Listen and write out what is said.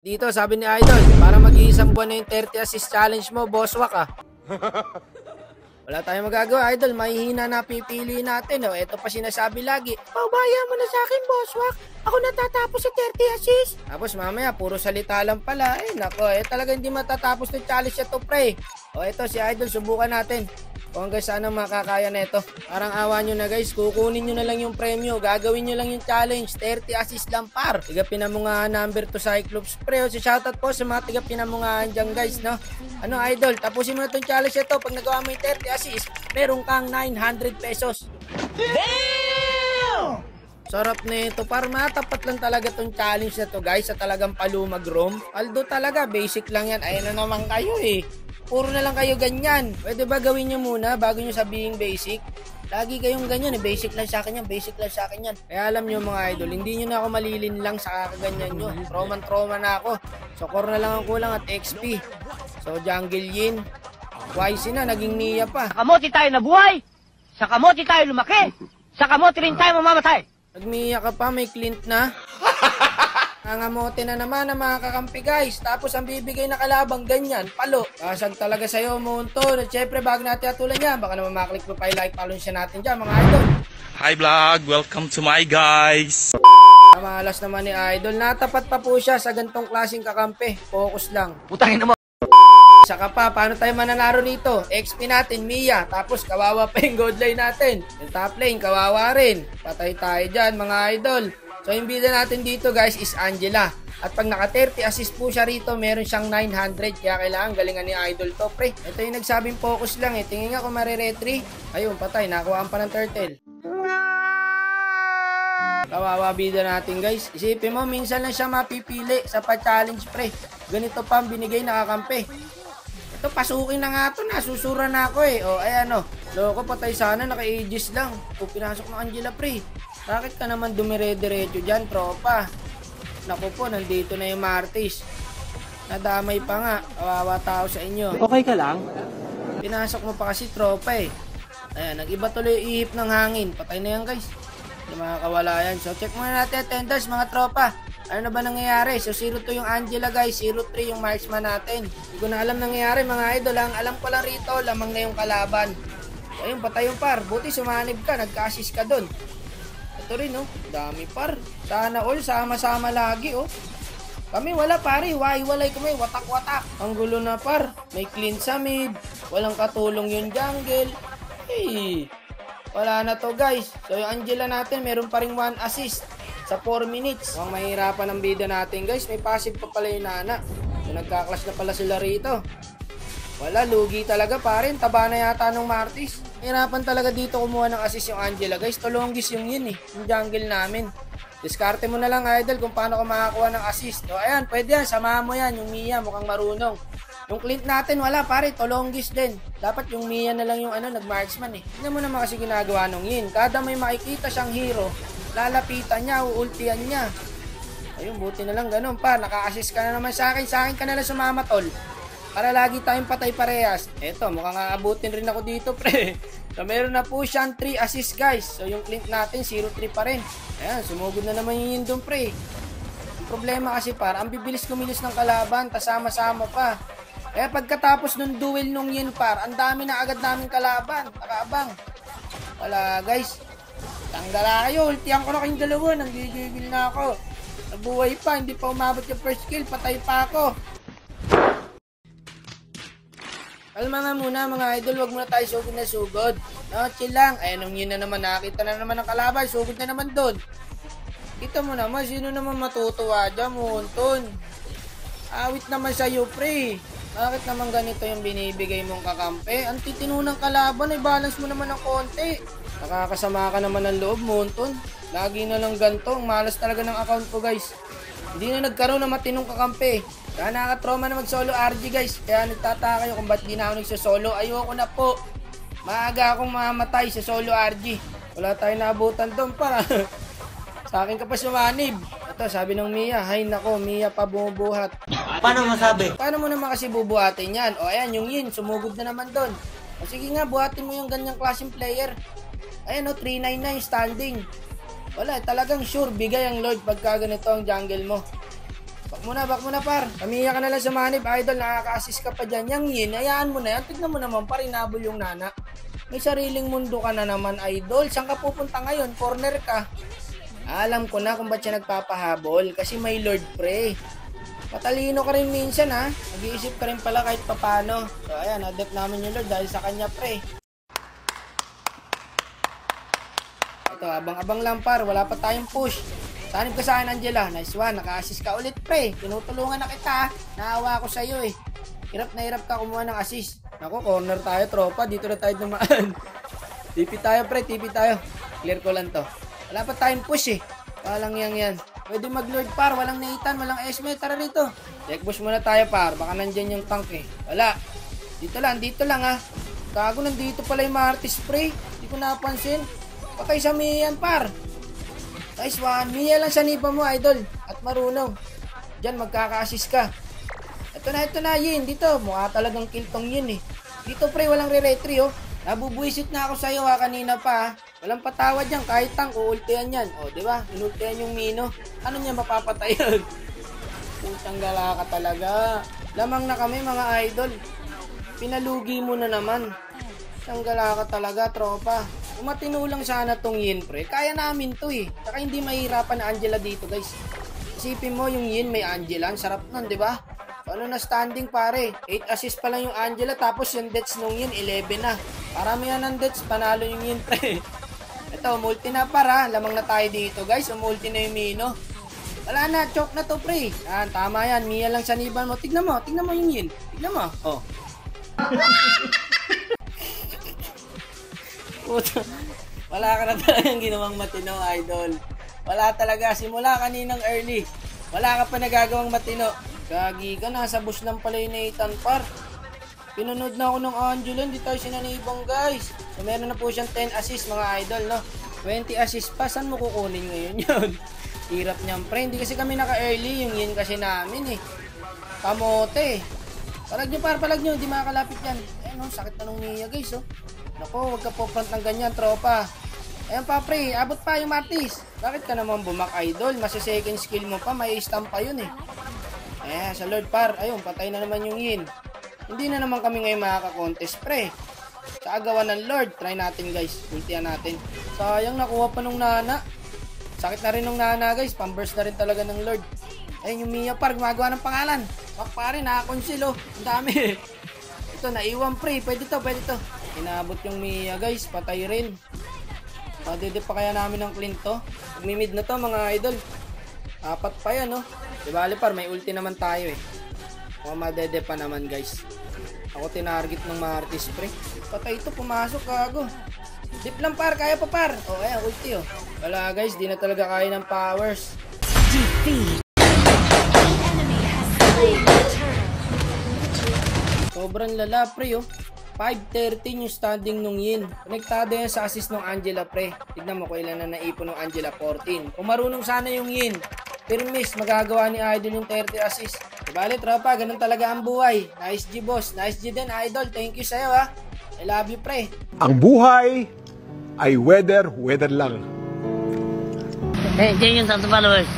Dito, sabi ni Idol, para mag-iisang buwan na yung 30 assist challenge mo, bosswak ah. Wala tayong magagawa, Idol. Mahihina na pipili natin. Oh. Ito pa sinasabi lagi. Paubaya mo na sa akin, bosswak. Ako natatapos sa 30 assist. Tapos mamaya, puro salita lang pala. Nako, talaga hindi matatapos ng challenge ito, pre. O, ito si Idol, subukan natin. Kung hanggang saan ang makakaya na ito. Parang awa nyo na guys, kukunin nyo na lang yung premyo. Gagawin nyo lang yung challenge. 30 assist lang par. Tiga pinamungahan number 2 Cyclops pre. O si shoutout po sa mga tiga pinamungahan dyan guys, no? Ano Idol, tapusin mo na itong challenge ito. Pag nagawa mo yung 30 assist, meron kang 900 pesos. Damn! Sarap nito, par matapat lang talaga tong challenge na to guys sa talagang palumag roam. Aldo talaga, basic lang yan. Ayun na naman kayo eh. Puro na lang kayo ganyan. Pwede ba gawin nyo muna bago nyo sabihin basic? Lagi kayong ganyan eh. Basic lang sa akin yan. Basic lang sa akin yan. Kaya alam nyo mga idol, hindi nyo na ako malilin lang sa kakaganyan nyo. Trauma na ako. So core na lang ang kulang at XP. So jungle yin. YC na, naging Nia pa. Sa kamote tayo nabuhay. Sa kamote tayo lumaki. Sa kamote rin tayo mamamatay. Nag-Nia ka pa, may Clint na. Nangamote na naman ang mga kakampi guys. Tapos ang bibigay na kalabang ganyan, palo. Kasag talaga sa'yo, Monton. At syempre bago natin atulan yan, baka naman maklik mo pa i-like, follow siya natin dyan mga idol. Hi vlog, welcome to my guys. Malas naman ni Idol. Natapat pa po siya sa gantong klaseng kakampi. Focus lang. Putangin mo. Saka pa, paano tayo mananaro nito? XP natin, Mia. Tapos kawawa pa yung gold line natin. Yung top lane, kawawa rin. Patay tayo dyan mga idol. So yung bida natin dito guys is Angela. At pag naka 30 assist po siya rito, meron siyang 900. Kaya kailangan galingan ni Idol to pre. Ito yung nagsabing focus lang eh. Tingin nga kung mariretry. Ayun, patay. Nakuhaan pa ng turtle. Kawawa bida natin guys. Isipin mo, minsan lang siya mapipili sa pa-challenge pre. Ganito pa ang binigay na kakampi. Ito, pasukin na nga ito. Nasusura na ako eh. O, ayan o. Loko, patay sana. Naka-aegis lang. O, pinasok ng Angela pre. Bakit ka naman dumire-diretso dyan, tropa? Naku po, nandito na yung Martis. Nadamay pa nga. Kawawa tao sa inyo. Okay ka lang? Pinasok mo pa kasi tropa eh. Ayan, nag-iba tuloy yung ihip ng hangin. Patay na yan guys. Hindi makakawala yan. So, check muna natin attendance mga tropa. Ano na ba nangyayari? So, 0-2 yung Angela guys. 0-3 yung marksman natin. Hindi ko na alam nangyayari mga idol. Ang alam ko lang rito, lamang na yung kalaban. So, ayun, patay yung par. Buti sumanib ka. Nagka-assist ka dun. Ito rin, oh. Dami par. Sana all, sama-sama lagi, oh. Kami wala, pare. Walay kami. Watak-watak. Ang gulo na, par. May clean sa mid. Walang katulong yung jungle. Hey. Wala na to, guys. So, yung Angela natin, meron pa rin 1 assist sa 4 minutes. Ang mahirapan ng bida natin, guys. May passive pa pala yung nana. So, nagka-clash na pala sila rito. Wala, lugi talaga pa rin. Taba na yata ng Martis. Hirapan talaga dito kumuha ng assist yung Angela guys. Tolongis yung yun eh. Yung jungle namin. Diskarte mo na lang idol kung paano ka makakuha ng assist. So ayan, pwede yan. Samahan mo yan. Yung Mia mukhang marunong. Yung Clint natin wala pare. Tolongis din. Dapat yung Mia na lang yung nag-marksman eh. Hindi mo naman kasi ginagawa nung yin. Kada may makikita siyang hero, lalapitan niya, uultian niya. Ayun, buti na lang ganun pa. Naka-assist ka na naman sa akin. Sa akin ka na lang sumama tol. Para lagi tayong patay parehas. Eto, mukhang aabutin rin ako dito, pre. So, meron na po siyang 3 assist, guys. So, yung Clint natin, 0-3 pa rin. Ayan, sumugod na naman yung doon, pre. Ang problema kasi, par, ang bibilis kumilos ng kalaban, tasama-sama pa. Kaya pagkatapos nung duel nung yin, par, ang dami na agad namin kalaban. Nakaabang. Wala, guys. Tanggala kayo. Ultihan ko na kayong dalawa. Nanggigigil na ako. Nabuhay pa. Hindi pa umabot yung first kill. Patay pa ako. Kalma nga muna mga idol, wag muna tayo sugod na sugod. No, chill lang. Ayun yun na naman, nakita na naman ng kalaban, sugod na naman doon. Kita mo naman, sino naman matutuwa dyan, Monton? Awit naman sa'yo, pre. Bakit naman ganito yung binibigay mong kakampi? Ang titino ng kalaban, ay balance mo naman ng konti. Nakakasama ka naman ng loob, Monton. Lagi na lang ganito, malas talaga ng account ko guys. Hindi na nagkaroon ng matinong kakampi. Kaya nakaka-trauma na mag-solo RG guys. Kaya nagtataka kayo kung ba't di na ako nagsosolo. Ayoko na po. Maaga akong mamatay sa solo RG. Wala tayong naabutan doon para. Sa akin ka pa sumanib. Ito sabi ng Mia. Hay nako, Mia pa bumubuhat. Paano masabi? Paano mo naman kasi bubuhatin yan? O ayan yung yin, sumugod na naman doon. O sige nga, buhatin mo yung ganyang klaseng player. Ayan o, 399 standing. Wala, talagang sure bigay ang Lord pagka ganito ang jungle mo. Back mo na par. Kamiya ka na lang sa manib, idol. Nakaka-assist ka pa dyan. Yang yin, hayaan mo na yan. Tignan mo naman par, inabol yung nana. May sariling mundo ka na naman, idol. Saan ka pupunta ngayon? Corner ka. Alam ko na kung ba't siya nagpapahabol. Kasi may Lord pre. Matalino ka rin minsan ha. Nag-iisip ka rin pala kahit papano. So ayan, adept namin yung Lord dahil sa kanya pre. Ito, abang-abang lang par. Wala pa tayong push. Sanib ka sa akin, Angela. Nice one. Naka-assist ka ulit, pre. Tinutulungan na kita. Naawa ako sa'yo, eh. Hirap na hirap ka kumuha ng assist. Naku, corner tayo, tropa. Dito na tayo dumaan. TP tayo, pre. TP tayo. Clear ko lang to. Wala pa tayong push, eh. Walang yan. Pwede mag-lord, par. Walang Nathan, walang Esme. Tara rito. Check push muna tayo, par. Baka nandyan yung tank, eh. Wala. Dito lang, ha. Gago, nandito pala yung Martis, pre. Hindi ko napansin. Patay sa Mian, par. Nice one. Mia lang sa nipa mo, idol. At marunong. Diyan, magkaka-assist ka. Ito na, Yin. Dito, mukha talagang kiltong Yin, eh. Dito, pre, walang re-retry, oh. Nabubuisit na ako sa'yo, ha, kanina pa, ha. Walang patawad yan. Kahit tank, uultihan yan. O, di ba? Inultihan yung Mino. Ano niya mapapatay yun? Putang gala ka talaga. Lamang na kami, mga idol. Pinalugi mo na naman. Putang gala ka talaga, tropa. Kung matino lang sana tong Yin, pre, kaya namin to, eh. Saka hindi mahirapan na Angela dito, guys. Isipin mo yung Yin, may Angela. Ang sarap nun, di ba? So, ano na standing, pare? 8 assist pa lang yung Angela, tapos yung deaths nung Yin, 11 na. Parami yan ng deaths, panalo yung Yin, pre. Ito, multi na para. Lamang na tayo dito, guys. Multi na yung Mino. Wala na, choke na to, pre. Yan, tama yan. Mia lang sa niban mo. Tignan mo yung Yin. Tignan mo. Oh. Wala ka na talagang ginawang matino, idol. Wala talaga. Simula kaninang early. Wala ka pa nagagawang matino. Gagi ka, nasa bush lang pala yung Nathan, par. Pinunod na ako ng Angela. Hindi tayo sinanibang, guys. So, meron na po siyang 10 assist, mga idol, no? 20 assist pa. Saan mo kukunin ngayon yun? Hirap niyan, pre. Hindi kasi kami naka-early. Yung Yin kasi namin, eh. Kamote. Palag nyo. Hindi makakalapit yan. Ayan, no? Sakit na nung Mia, guys, oh. Nako, wag ka po front ng ganyan, tropa. Ayan pa, pre, abot pa yung Martis. Bakit ka naman bumak, idol? Masa second skill mo pa, may stamp pa yun, eh. Ayan, sa Lord, par. Ayun, patay na naman yung Yin. Hindi na naman kami ngayon makaka-contest, pre. Sa agawan ng Lord, try natin, guys. Ultihan natin. Sayang, nakuha pa nung Nana. Sakit na rin nung Nana, guys. Pamburst na rin talaga ng Lord. Ayun, yung Mia, par, gumagawa ng pangalan. Wak, pare, nakakonsil, oh. Ang dami. Ito, naiwan, pre. Pwede to. Inabot yung Mia, guys. Patay rin. Padede pa kaya namin ng clean to. Magmimid na to, mga idol. 4 pa yan, no? Dibali par, may ulti naman tayo, eh. O, madede pa naman, guys. Ako tinarget ng Martis, pre. Patay ito, pumasok, gago. Dip lang, par. Kaya pa, par. O, ayan, ulti, oh. Wala, guys. Di na talaga kaya ng powers. Sobrang lala, pre, oh. 5:13 yung standing nung Yin. Konektado yan sa assist ng Angela, pre. Tignan mo kung ilan na naipon ng Angela, 14. Kung marunong sana yung Yin, permis, magagawa ni Idol yung 30 assist. Bale, tropa, ganun talaga ang buhay. Nice G, boss. Nice G din, Idol. Thank you sa'yo, ha. I love you, pre. Ang buhay ay weather lang. Thank you, 1,000 followers.